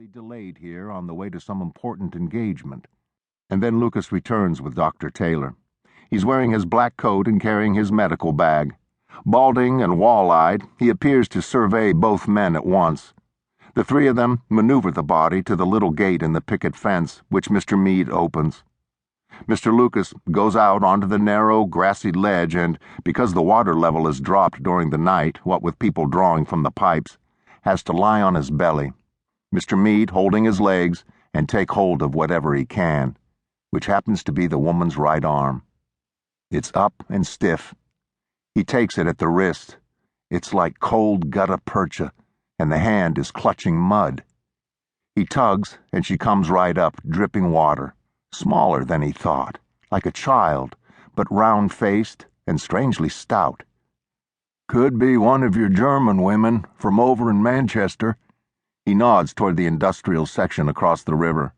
temporarily delayed here on the way to some important engagement. And then Lucas returns with Dr. Taylor. He's wearing his black coat and carrying his medical bag. Balding and wall-eyed, he appears to survey both men at once. The three of them maneuver the body to the little gate in the picket fence, which Mr. Meade opens. Mr. Lucas goes out onto the narrow, grassy ledge and, because the water level has dropped during the night, what with people drawing from the pipes, has to lie on his belly, Mr. Meade holding his legs, and take hold of whatever he can, which happens to be the woman's right arm. It's up and stiff. He takes it at the wrist. It's like cold gutta percha, and the hand is clutching mud. He tugs, and she comes right up, dripping water, smaller than he thought, like a child, but round-faced and strangely stout. "Could be one of your German women from over in Manchester." He nods toward the industrial section across the river.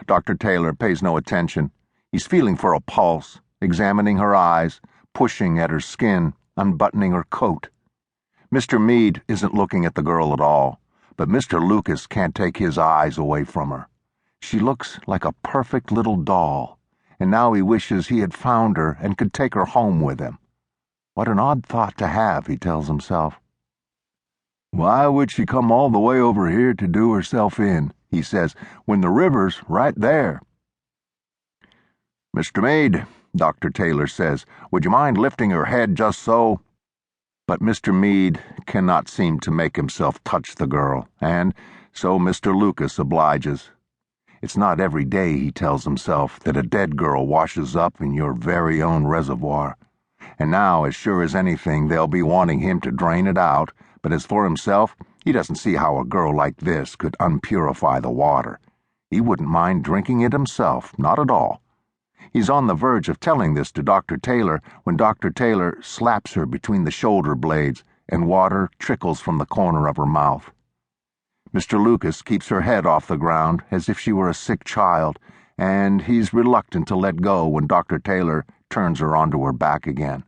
Dr. Taylor pays no attention. He's feeling for a pulse, examining her eyes, pushing at her skin, unbuttoning her coat. Mr. Meade isn't looking at the girl at all, but Mr. Lucas can't take his eyes away from her. She looks like a perfect little doll, and now he wishes he had found her and could take her home with him. What an odd thought to have, he tells himself. "Why would she come all the way over here to do herself in," he says, "when the river's right there?" "Mr. Meade," Dr. Taylor says, "would you mind lifting her head just so?" But Mr. Meade cannot seem to make himself touch the girl, and so Mr. Lucas obliges. It's not every day, he tells himself, that a dead girl washes up in your very own reservoir. And now, as sure as anything, they'll be wanting him to drain it out, but as for himself, he doesn't see how a girl like this could unpurify the water. He wouldn't mind drinking it himself, not at all. He's on the verge of telling this to Dr. Taylor when Dr. Taylor slaps her between the shoulder blades and water trickles from the corner of her mouth. Mr. Lucas keeps her head off the ground as if she were a sick child, and he's reluctant to let go when Dr. Taylor turns her onto her back again.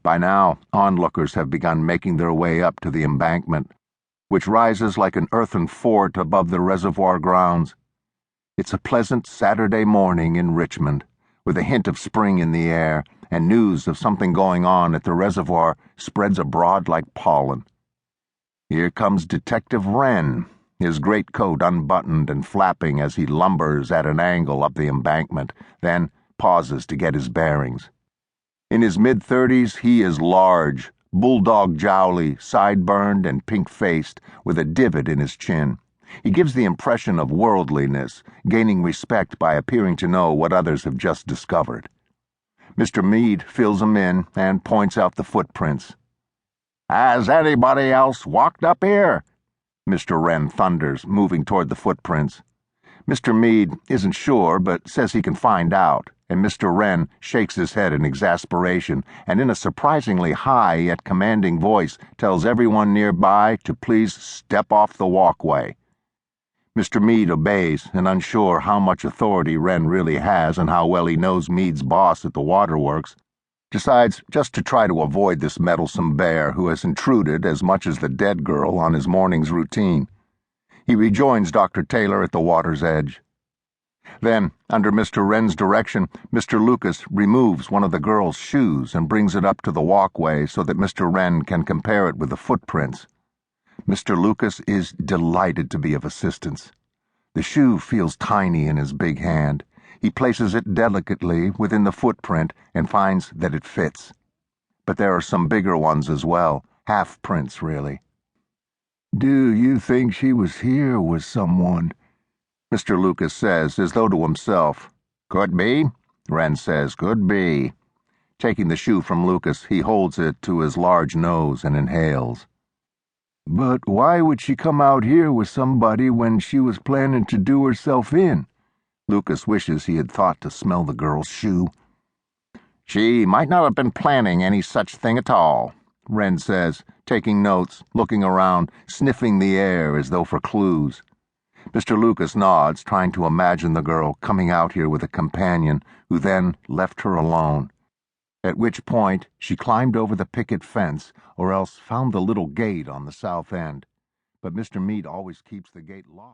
By now, onlookers have begun making their way up to the embankment, which rises like an earthen fort above the reservoir grounds. It's a pleasant Saturday morning in Richmond, with a hint of spring in the air, and news of something going on at the reservoir spreads abroad like pollen. Here comes Detective Wren, his greatcoat unbuttoned and flapping as he lumbers at an angle up the embankment, then pauses to get his bearings. In his mid-30s, he is large, bulldog jowly, sideburned and pink-faced, with a divot in his chin. He gives the impression of worldliness, gaining respect by appearing to know what others have just discovered. Mr. Meade fills him in and points out the footprints. "Has anybody else walked up here?" Mr. Wren thunders, moving toward the footprints. Mr. Meade isn't sure, but says he can find out, and Mr. Wren shakes his head in exasperation and in a surprisingly high yet commanding voice tells everyone nearby to please step off the walkway. Mr. Meade obeys, and unsure how much authority Wren really has and how well he knows Meade's boss at the waterworks, decides just to try to avoid this meddlesome bear who has intruded as much as the dead girl on his morning's routine. He rejoins Dr. Taylor at the water's edge. Then, under Mr. Wren's direction, Mr. Lucas removes one of the girl's shoes and brings it up to the walkway so that Mr. Wren can compare it with the footprints. Mr. Lucas is delighted to be of assistance. The shoe feels tiny in his big hand. He places it delicately within the footprint and finds that it fits. But there are some bigger ones as well, half-prints really. "Do you think she was here with someone?" Mr. Lucas says, as though to himself. "Could be," Wren says, "could be." Taking the shoe from Lucas, he holds it to his large nose and inhales. "But why would she come out here with somebody when she was planning to do herself in?" Lucas wishes he had thought to smell the girl's shoe. "She might not have been planning any such thing at all," Wren says, taking notes, looking around, sniffing the air as though for clues. Mr. Lucas nods, trying to imagine the girl coming out here with a companion who then left her alone, at which point she climbed over the picket fence or else found the little gate on the south end. But Mr. Meade always keeps the gate locked.